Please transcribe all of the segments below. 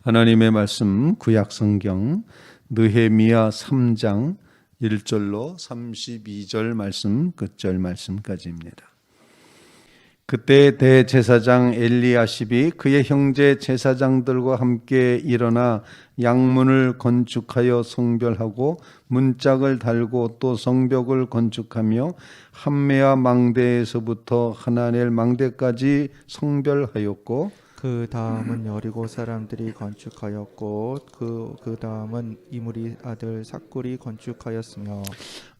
하나님의 말씀 구약성경 느헤미야 3장 1절로 32절 말씀 끝절 말씀까지입니다. 그때 대제사장 엘리야십이 그의 형제 제사장들과 함께 일어나 양문을 건축하여 성별하고 문짝을 달고 또 성벽을 건축하며 함메아 망대에서부터 하나넬 망대까지 성별하였고 그 다음은 여리고 사람들이 건축하였고 그 다음은 이므리 아들 삭굴이 건축하였으며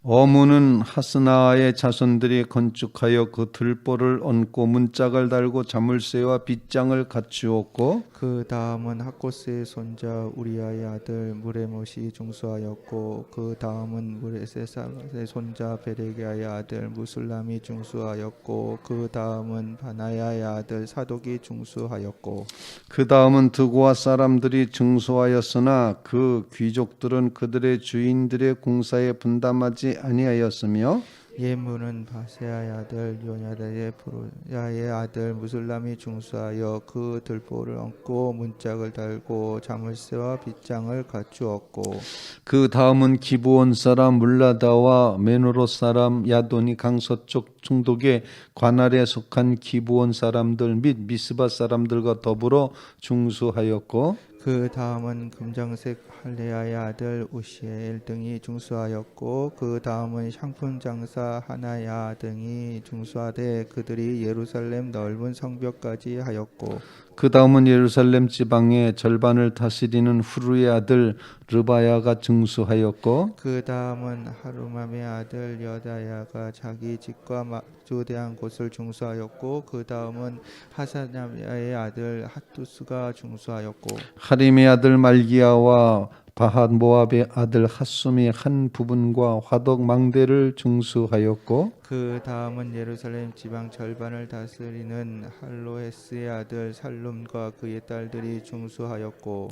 어문은 하스나의 자손들이 건축하여 그 들보를 얹고 문짝을 달고 자물쇠와 빗장을 갖추었고 그 다음은 학고스의 손자 우리아의 아들 무레못이 중수하였고 그 다음은 무레세사의 손자 베레기아의 아들 무술람이 중수하였고 그 다음은 바나야의 아들 사독이 중수하였고 그 다음은 드고아 사람들이 증수하였으나 그 귀족들은 그들의 주인들의 공사에 분담하지 아니하였으며 예문은 바세아의 아들 요냐다의 브로야의 아들 무술람이 중수하여 그 들보를 얹고 문짝을 달고 자물쇠와 빗장을 갖추었고 그 다음은 기브온 사람 물라다와 메노로 사람 야돈이 강서쪽 총독의 관할에 속한 기브온 사람들 및 미스바 사람들과 더불어 중수하였고 그 다음은 금장색 할레야의 아들 우시엘 등이 중수하였고 그 다음은 향품 장사 하나야 등이 중수하되 그들이 예루살렘 넓은 성벽까지 하였고 그 다음은 예루살렘 지방의 절반을 다스리는 후르의 아들 르바야가 증수하였고 그 다음은 하루맘의 아들 여다야가 자기 집과 마주대한 곳을 중수하였고 그 다음은 하사냐의 아들 핫두스가 중수하였고 하림의 아들 말기야와 바핫 모압의 아들 핫숨이 한 부분과 화덕 망대를 중수하였고 그 다음은 예루살렘 지방 절반을 다스리는 할로헤스의 아들 살룸과 그의 딸들이 중수하였고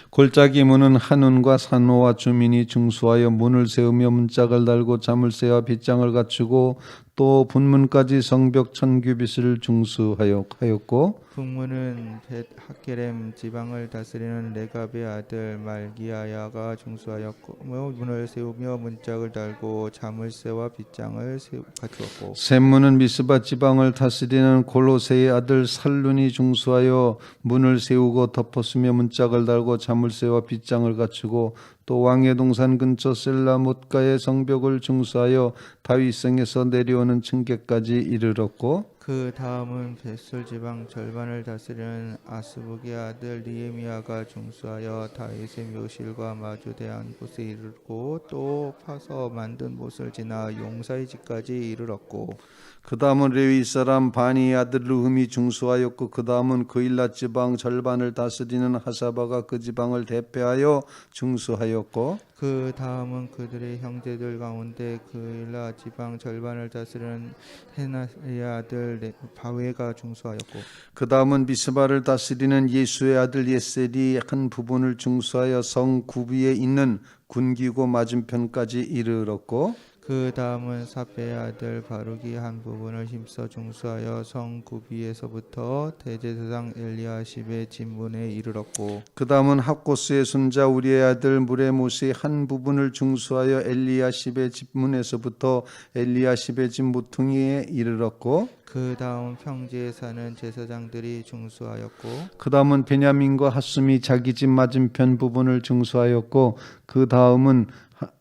골짜기 문은 한운과 산호와 주민이 중수하여 문을 세우며 문짝을 달고 자물쇠와 빗장을 갖추고 또 분문까지 성벽 1000규빗을 중수하였고 북문은 벳 하케렘 지방을 다스리는 레갑의 아들 말기야가 중수하였고 문을 세우며 문짝을 달고 자물쇠와 빗장을 갖추었고 샘문은 미스바 지방을 다스리는 골로새의 아들 살룬이 중수하여 문을 세우고 덮었으며 문짝을 달고 자물쇠와 빗장을 갖추고 또 왕의 동산 근처 셀라못가의 성벽을 중수하여 다윗성에서 내려오는 층계까지 이르렀고 그 다음은 벳술 지방 절반을 다스리는 아스북의 아들 니에미야가 중수하여 다윗의 묘실과 마주대한 곳에 이르고 또 파서 만든 못을 지나 용사의 집까지 이르렀고 그 다음은 레위 사람 바니의 아들 르흠이 중수하였고 그 다음은 그일라 지방 절반을 다스리는 하사바가 그 지방을 대표하여 중수하였고 그 다음은 그들의 형제들 가운데 그일라 지방 절반을 다스리는 헤나의 아들 바웨가 중수하였고 그 다음은 미스바를 다스리는 예수의 아들 예셀이 한 부분을 중수하여 성 구비에 있는 군기고 맞은편까지 이르렀고 그 다음은 사페의 아들 바룩이 한 부분을 힘써 중수하여 성 구비에서부터 대제사장 엘리야십의 집문에 이르렀고 그 다음은 학고스의 손자 우리의 아들 무레못이 한 부분을 중수하여 엘리야십의 집문에서부터 엘리야십의 집 모퉁이에 이르렀고 그 다음 평지에 사는 제사장들이 중수하였고 그 다음은 베냐민과 핫숨이 자기 집 맞은편 부분을 중수하였고 그 다음은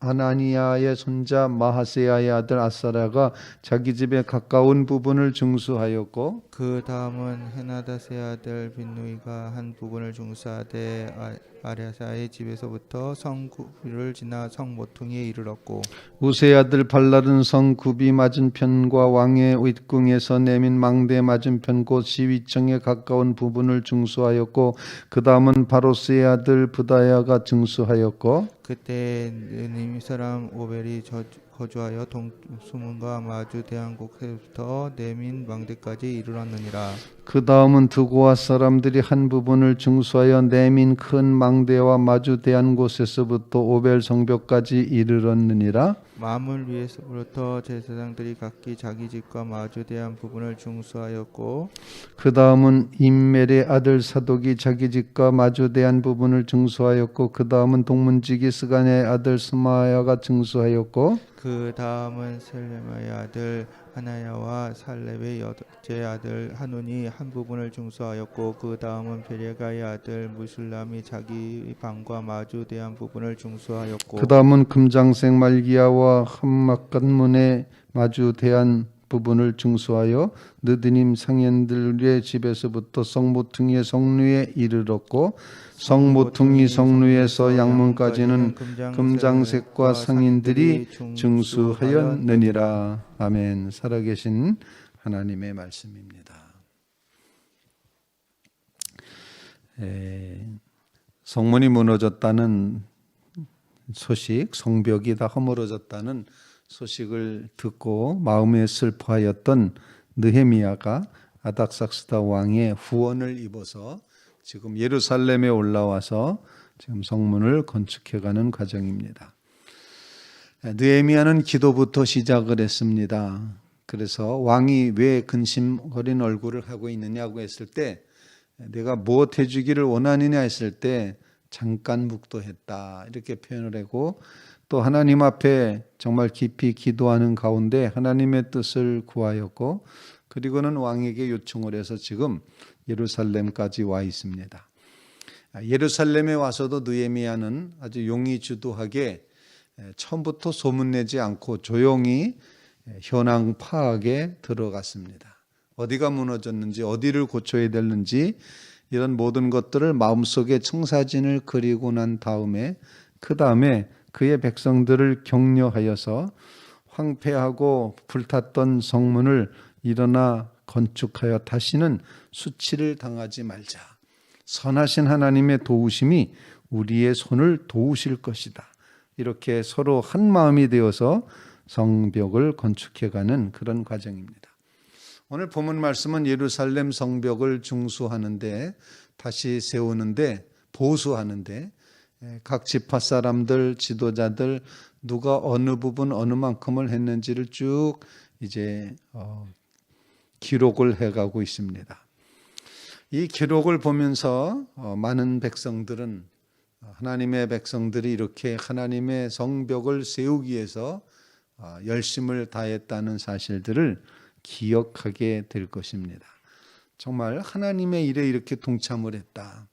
하나니야의 손자 마하세야의 아들 아사랴가 자기 집에 가까운 부분을 중수하였고 그 다음은 헤나다스의 아들 빈누이가 한 부분을 중수하되 아랴사의 집에서부터 성 구비를 지나 성 모퉁이에 이르렀고 우세의 아들 발랄은 성 구비 맞은편과 왕의 윗궁에서 내민 망대 맞은편 곧 시위청에 가까운 부분을 중수하였고 그 다음은 바로스의 아들 부다야가 중수하였고 그때 느님 사람 오벨이 거주하여 동수문과 마주대한 곳에부터 내민 망대까지 이르렀느니라. 그 다음은 드고아 사람들이 한 부분을 중수하여 내민 큰 망대와 마주대한 곳에서부터 오벨 성벽까지 이르렀느니라. 마음을 위해서부터 제사장들이 각기 자기 집과 마주대한 부분을 중수하였고 그 다음은 임멜의 아들 사독이 자기 집과 마주대한 부분을 증수하였고 그 다음은 동문지기 스가냐의 아들 스마야가 증수하였고 그 다음은 셀레마의 아들 하나야와 살렙의 여째 아들 하눈이 한 부분을 중수하였고 그 다음은 베레가의 아들 무술람이 자기 방과 마주대한 부분을 중수하였고 그 다음은 금장색 말기야와 한막간문에 마주대한 부분을 증수하여 느드님 상현들의 집에서부터 성모퉁이의 성루에 이르렀고 성모퉁이 성루에서 양문까지는 금장색과 상인들이 증수하였느니라. 아멘. 살아계신 하나님의 말씀입니다. 성문이 무너졌다는 소식, 성벽이 다 허물어졌다는 소식을 듣고 마음에 슬퍼하였던 느헤미야가 아닥삭스다 왕의 후원을 입어서 지금 예루살렘에 올라와서 지금 성문을 건축해가는 과정입니다. 느헤미야는 기도부터 시작을 했습니다. 그래서 왕이 왜 근심거린 얼굴을 하고 있느냐고 했을 때 내가 무엇 해주기를 원하느냐 했을 때 잠깐 묵도했다 이렇게 표현을 하고 또 하나님 앞에 정말 깊이 기도하는 가운데 하나님의 뜻을 구하였고 그리고는 왕에게 요청을 해서 지금 예루살렘까지 와 있습니다. 예루살렘에 와서도 느헤미야는 아주 용의주도하게 처음부터 소문내지 않고 조용히 현황 파악에 들어갔습니다. 어디가 무너졌는지 어디를 고쳐야 되는지 이런 모든 것들을 마음속에 청사진을 그리고 난 다음에 그 다음에 그의 백성들을 격려하여서 황폐하고 불탔던 성문을 일어나 건축하여 다시는 수치를 당하지 말자. 선하신 하나님의 도우심이 우리의 손을 도우실 것이다. 이렇게 서로 한 마음이 되어서 성벽을 건축해가는 그런 과정입니다. 오늘 본문 말씀은 예루살렘 성벽을 중수하는데 다시 세우는데 보수하는데 각 지파 사람들, 지도자들 누가 어느 부분 어느 만큼을 했는지를 쭉 이제 기록을 해가고 있습니다. 이 기록을 보면서 많은 백성들은 하나님의 백성들이 이렇게 하나님의 성벽을 세우기 위해서 열심을 다했다는 사실들을 기억하게 될 것입니다. 정말 하나님의 일에 이렇게 동참을 했다.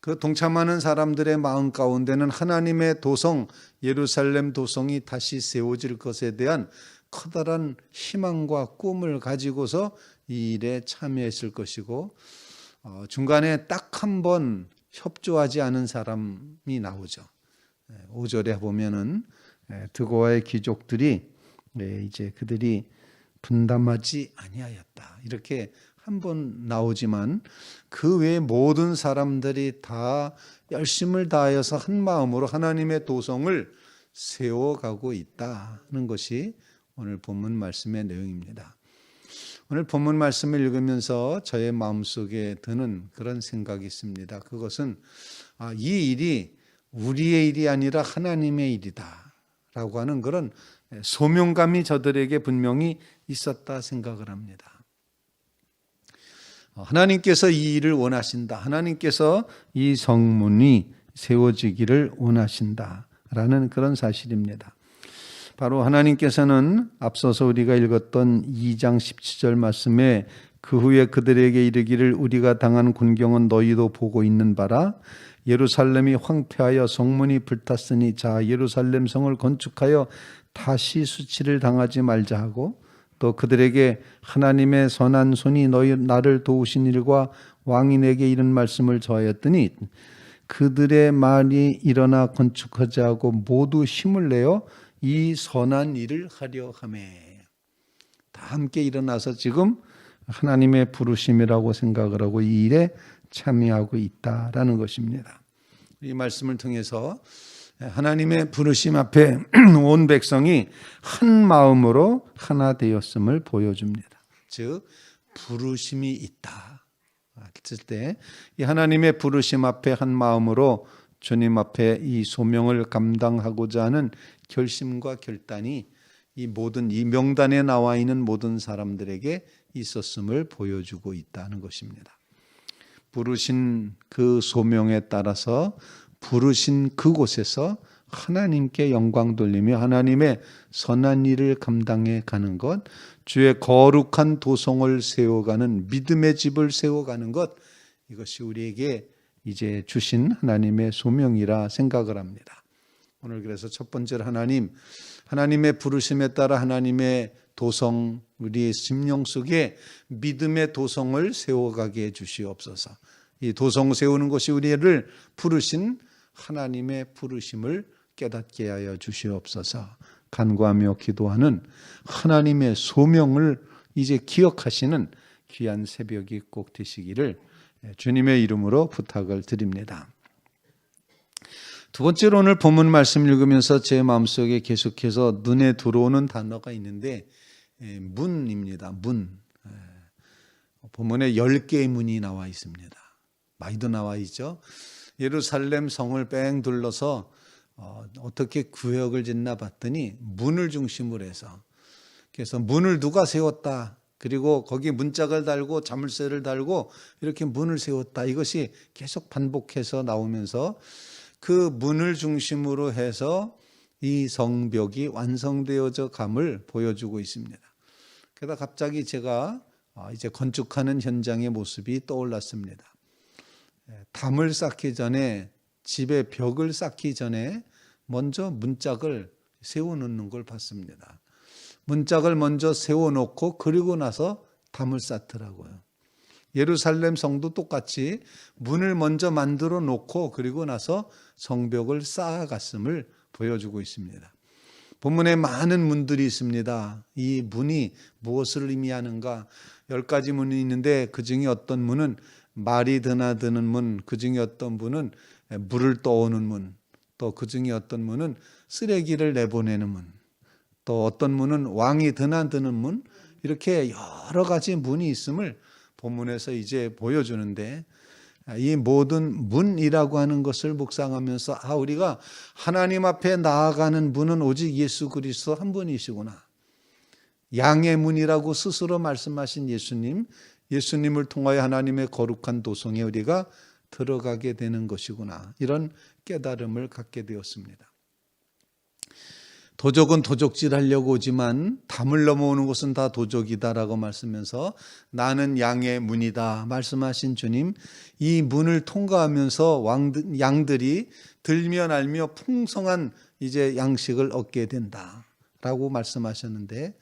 그 동참하는 사람들의 마음 가운데는 하나님의 도성, 예루살렘 도성이 다시 세워질 것에 대한 커다란 희망과 꿈을 가지고서 이 일에 참여했을 것이고 중간에 딱 한 번 협조하지 않은 사람이 나오죠. 5절에 보면은 드고아의 귀족들이 이제 그들이 분담하지 아니하였다. 이렇게 한 번 나오지만 그 외의 모든 사람들이 다 열심을 다하여서 한 마음으로 하나님의 도성을 세워가고 있다는 것이 오늘 본문 말씀의 내용입니다. 오늘 본문 말씀을 읽으면서 저의 마음속에 드는 그런 생각이 있습니다. 그것은 이 일이 우리의 일이 아니라 하나님의 일이다 라고 하는 그런 소명감이 저들에게 분명히 있었다 생각을 합니다. 하나님께서 이 일을 원하신다. 하나님께서 이 성문이 세워지기를 원하신다라는 그런 사실입니다. 바로 하나님께서는 앞서서 우리가 읽었던 2장 17절 말씀에 그 후에 그들에게 이르기를 우리가 당한 곤경은 너희도 보고 있는 바라 예루살렘이 황폐하여 성문이 불탔으니 자 예루살렘 성을 건축하여 다시 수치를 당하지 말자 하고 또 그들에게 하나님의 선한 손이 너희 나를 도우신 일과 왕이 내게 이런 말씀을 저하였더니 그들의 말이 일어나 건축하자 하고 모두 힘을 내어 이 선한 일을 하려 하매 다 함께 일어나서 지금 하나님의 부르심이라고 생각을 하고 이 일에 참여하고 있다라는 것입니다. 이 말씀을 통해서 하나님의 부르심 앞에 온 백성이 한 마음으로 하나 되었음을 보여줍니다. 즉 부르심이 있다 했을 때 이 하나님의 부르심 앞에 한 마음으로 주님 앞에 이 소명을 감당하고자 하는 결심과 결단이 이 명단에 나와 있는 모든 사람들에게 있었음을 보여주고 있다는 것입니다. 부르신 그 소명에 따라서 부르신 그곳에서 하나님께 영광 돌리며 하나님의 선한 일을 감당해 가는 것, 주의 거룩한 도성을 세워가는 믿음의 집을 세워가는 것, 이것이 우리에게 이제 주신 하나님의 소명이라 생각을 합니다. 오늘 그래서 첫 번째로 하나님의 부르심에 따라 하나님의 도성, 우리의 심령 속에 믿음의 도성을 세워가게 해 주시옵소서. 이 도성 세우는 것이 우리를 부르신 하나님의 부르심을 깨닫게 하여 주시옵소서. 간구하며 기도하는 하나님의 소명을 이제 기억하시는 귀한 새벽이 꼭 되시기를 주님의 이름으로 부탁을 드립니다. 두 번째로 오늘 본문 말씀 읽으면서 제 마음속에 계속해서 눈에 들어오는 단어가 있는데 문입니다. 문. 본문에 10개의 문이 나와 있습니다. 많이도 나와 있죠. 예루살렘 성을 뺑 둘러서 어떻게 구역을 짓나 봤더니 문을 중심으로 해서, 그래서 문을 누가 세웠다, 그리고 거기에 문짝을 달고 자물쇠를 달고 이렇게 문을 세웠다, 이것이 계속 반복해서 나오면서 그 문을 중심으로 해서 이 성벽이 완성되어져 감을 보여주고 있습니다. 그러다 갑자기 제가 이제 건축하는 현장의 모습이 떠올랐습니다. 담을 쌓기 전에, 집의 벽을 쌓기 전에 먼저 문짝을 세워놓는 걸 봤습니다. 문짝을 먼저 세워놓고 그리고 나서 담을 쌓더라고요. 예루살렘 성도 똑같이 문을 먼저 만들어 놓고 그리고 나서 성벽을 쌓아갔음을 보여주고 있습니다. 본문에 많은 문들이 있습니다. 이 문이 무엇을 의미하는가? 10가지 문이 있는데 그 중에 어떤 문은 말이 드나드는 문, 그 중에 어떤 문은 물을 떠오는 문, 또 그 중에 어떤 문은 쓰레기를 내보내는 문, 또 어떤 문은 왕이 드나드는 문, 이렇게 여러 가지 문이 있음을 본문에서 이제 보여주는데, 이 모든 문이라고 하는 것을 묵상하면서 우리가 하나님 앞에 나아가는 문은 오직 예수 그리스도 한 분이시구나. 양의 문이라고 스스로 말씀하신 예수님을 통하여 하나님의 거룩한 도성에 우리가 들어가게 되는 것이구나. 이런 깨달음을 갖게 되었습니다. 도적은 도적질 하려고 오지만 담을 넘어오는 곳은 다 도적이다라고 말씀하면서 나는 양의 문이다 말씀하신 주님, 이 문을 통과하면서 양들이 들며 날며 풍성한 이제 양식을 얻게 된다라고 말씀하셨는데,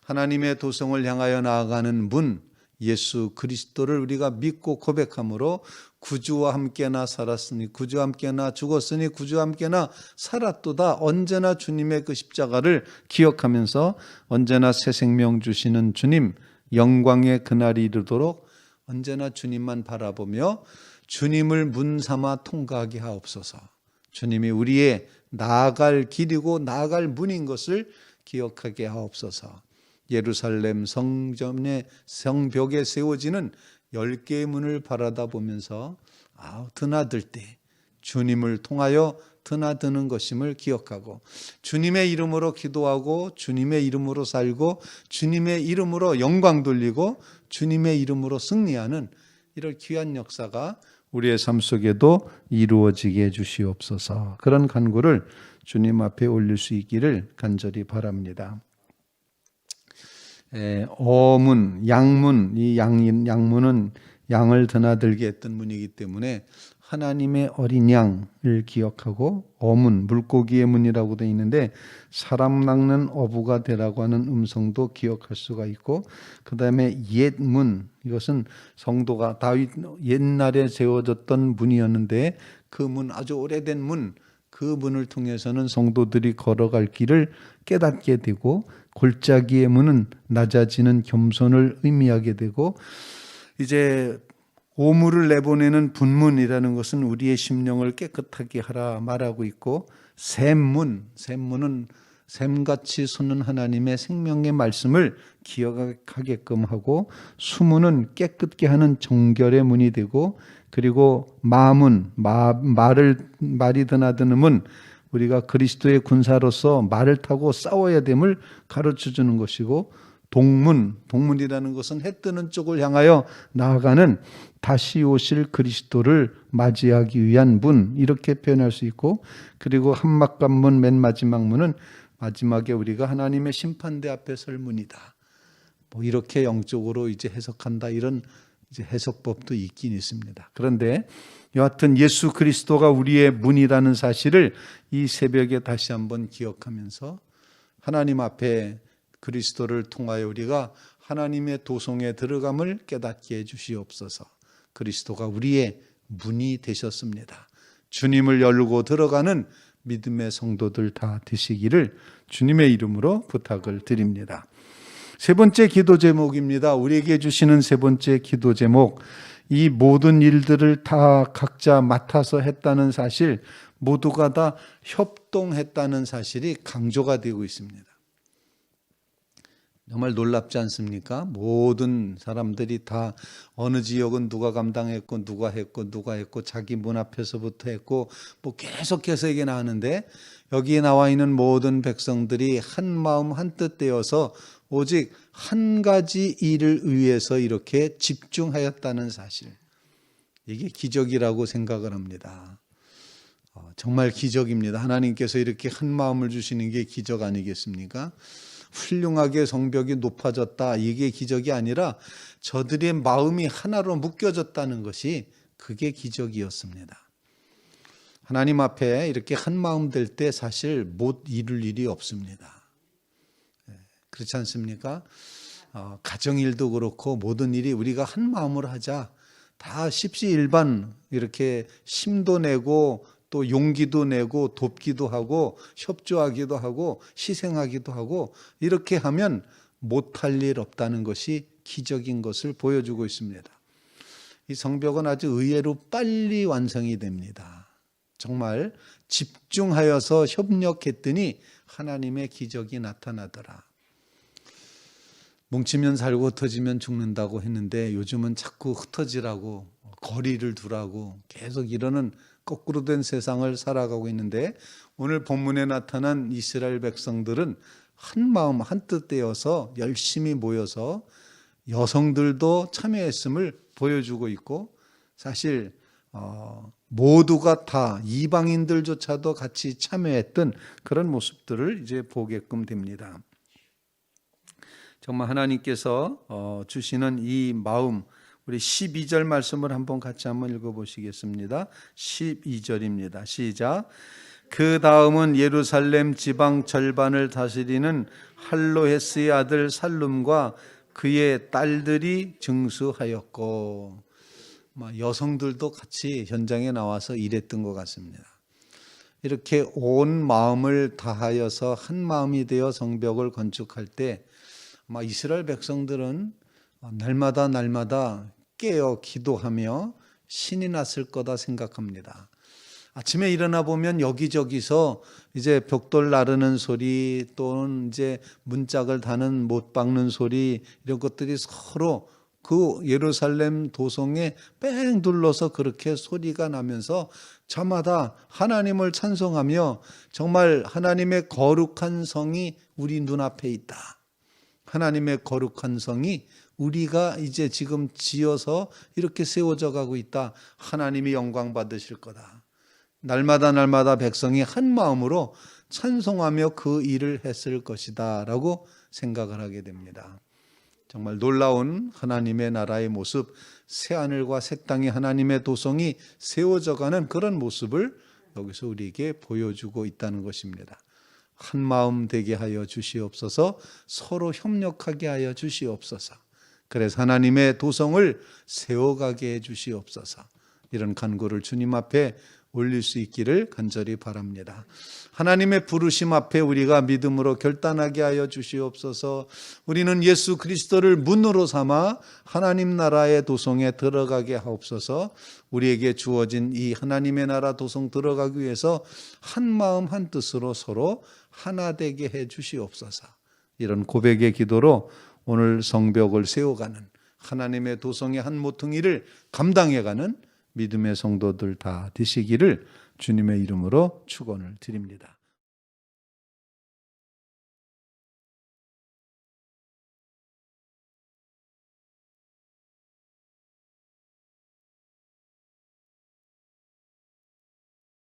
하나님의 도성을 향하여 나아가는 문 예수 그리스도를 우리가 믿고 고백함으로 구주와 함께나 살았으니 구주와 함께나 죽었으니 구주와 함께나 살았도다. 언제나 주님의 그 십자가를 기억하면서 언제나 새 생명 주시는 주님, 영광의 그날이 이르도록 언제나 주님만 바라보며 주님을 문 삼아 통과하게 하옵소서. 주님이 우리의 나아갈 길이고 나아갈 문인 것을 기억하게 하옵소서. 예루살렘 성전의 성벽에 세워지는 10개의 문을 바라다 보면서 드나들 때 주님을 통하여 드나드는 것임을 기억하고 주님의 이름으로 기도하고 주님의 이름으로 살고 주님의 이름으로 영광 돌리고 주님의 이름으로 승리하는 이런 귀한 역사가 우리의 삶 속에도 이루어지게 해주시옵소서. 그런 간구를 주님 앞에 올릴 수 있기를 간절히 바랍니다. 어문, 양문, 이 양문은 양을 드나들게 했던 문이기 때문에 하나님의 어린 양을 기억하고, 어문, 물고기의 문이라고 되어 있는데 사람 낚는 어부가 되라고 하는 음성도 기억할 수가 있고, 그 다음에 옛문, 이것은 성도가 다윗 옛날에 세워졌던 문이었는데 그 문, 아주 오래된 문, 그 문을 통해서는 성도들이 걸어갈 길을 깨닫게 되고, 골짜기의 문은 낮아지는 겸손을 의미하게 되고, 이제 오물을 내보내는 분문이라는 것은 우리의 심령을 깨끗하게 하라 말하고 있고, 샘문은 샘같이 솟는 하나님의 생명의 말씀을 기억하게끔 하고, 수문은 깨끗게 하는 정결의 문이 되고, 그리고 마문, 말이 드나드는 우리가 그리스도의 군사로서 말을 타고 싸워야 됨을 가르쳐주는 것이고, 동문이라는 것은 해 뜨는 쪽을 향하여 나아가는 다시 오실 그리스도를 맞이하기 위한 문, 이렇게 표현할 수 있고, 그리고 한막관문, 맨 마지막 문은 마지막에 우리가 하나님의 심판대 앞에 설 문이다. 뭐 이렇게 영적으로 이제 해석한다, 이런 이제 해석법도 있긴 있습니다. 그런데 여하튼 예수 그리스도가 우리의 문이라는 사실을 이 새벽에 다시 한번 기억하면서, 하나님 앞에 그리스도를 통하여 우리가 하나님의 도성에 들어감을 깨닫게 해주시옵소서. 그리스도가 우리의 문이 되셨습니다. 주님을 열고 들어가는 믿음의 성도들 다 되시기를 주님의 이름으로 부탁을 드립니다. 세 번째 기도 제목입니다. 우리에게 주시는 세 번째 기도 제목, 이 모든 일들을 다 각자 맡아서 했다는 사실, 모두가 다 협동했다는 사실이 강조가 되고 있습니다. 정말 놀랍지 않습니까? 모든 사람들이 다 어느 지역은 누가 감당했고 누가 했고 자기 문 앞에서부터 했고, 뭐 계속해서 이게 나오는데, 여기에 나와 있는 모든 백성들이 한 마음 한 뜻 되어서 오직 한 가지 일을 위해서 이렇게 집중하였다는 사실, 이게 기적이라고 생각을 합니다. 정말 기적입니다. 하나님께서 이렇게 한 마음을 주시는 게 기적 아니겠습니까? 훌륭하게 성벽이 높아졌다, 이게 기적이 아니라 저들의 마음이 하나로 묶여졌다는 것이, 그게 기적이었습니다. 하나님 앞에 이렇게 한 마음 될 때 사실 못 이룰 일이 없습니다. 그렇지 않습니까? 가정일도 그렇고 모든 일이 우리가 한 마음으로 하자, 다 십시일반 이렇게 심도 내고 또 용기도 내고 돕기도 하고 협조하기도 하고 희생하기도 하고, 이렇게 하면 못할 일 없다는 것이 기적인 것을 보여주고 있습니다. 이 성벽은 아주 의외로 빨리 완성이 됩니다. 정말 집중하여서 협력했더니 하나님의 기적이 나타나더라. 뭉치면 살고 흩어지면 죽는다고 했는데, 요즘은 자꾸 흩어지라고, 거리를 두라고 계속 이러는 거꾸로 된 세상을 살아가고 있는데, 오늘 본문에 나타난 이스라엘 백성들은 한 마음 한 뜻 되어서 열심히 모여서 여성들도 참여했음을 보여주고 있고, 사실 모두가 다 이방인들조차도 같이 참여했던 그런 모습들을 이제 보게끔 됩니다. 정말 하나님께서 주시는 이 마음, 우리 12절 말씀을 같이 한번 읽어보시겠습니다. 12절입니다. 시작. 그 다음은 예루살렘 지방 절반을 다스리는 할로헤스의 아들 살룸과 그의 딸들이 증수하였고, 여성들도 같이 현장에 나와서 일했던 것 같습니다. 이렇게 온 마음을 다하여서 한 마음이 되어 성벽을 건축할 때, 이스라엘 백성들은 날마다 깨어 기도하며 신이 났을 거다 생각합니다. 아침에 일어나 보면 여기저기서 이제 벽돌 나르는 소리, 또는 이제 문짝을 다는 못 박는 소리, 이런 것들이 서로 그 예루살렘 도성에 뺑 둘러서 그렇게 소리가 나면서 저마다 하나님을 찬송하며, 정말 하나님의 거룩한 성이 우리 눈앞에 있다, 하나님의 거룩한 성이 우리가 이제 지금 지어서 이렇게 세워져 가고 있다, 하나님이 영광 받으실 거다, 날마다 백성이 한 마음으로 찬송하며 그 일을 했을 것이다 라고 생각을 하게 됩니다. 정말 놀라운 하나님의 나라의 모습, 새하늘과 새 땅에 하나님의 도성이 세워져가는 그런 모습을 여기서 우리에게 보여주고 있다는 것입니다. 한 마음 되게 하여 주시옵소서, 서로 협력하게 하여 주시옵소서, 그래서 하나님의 도성을 세워가게 해 주시옵소서, 이런 간구를 주님 앞에 올릴 수 있기를 간절히 바랍니다. 하나님의 부르심 앞에 우리가 믿음으로 결단하게 하여 주시옵소서. 우리는 예수 그리스도를 문으로 삼아 하나님 나라의 도성에 들어가게 하옵소서. 우리에게 주어진 이 하나님의 나라 도성 들어가기 위해서 한 마음 한 뜻으로 서로 하나 되게 해 주시옵소서. 이런 고백의 기도로 오늘 성벽을 세워가는 하나님의 도성의 한 모퉁이를 감당해가는 믿음의 성도들 다 되시기를 주님의 이름으로 축원을 드립니다.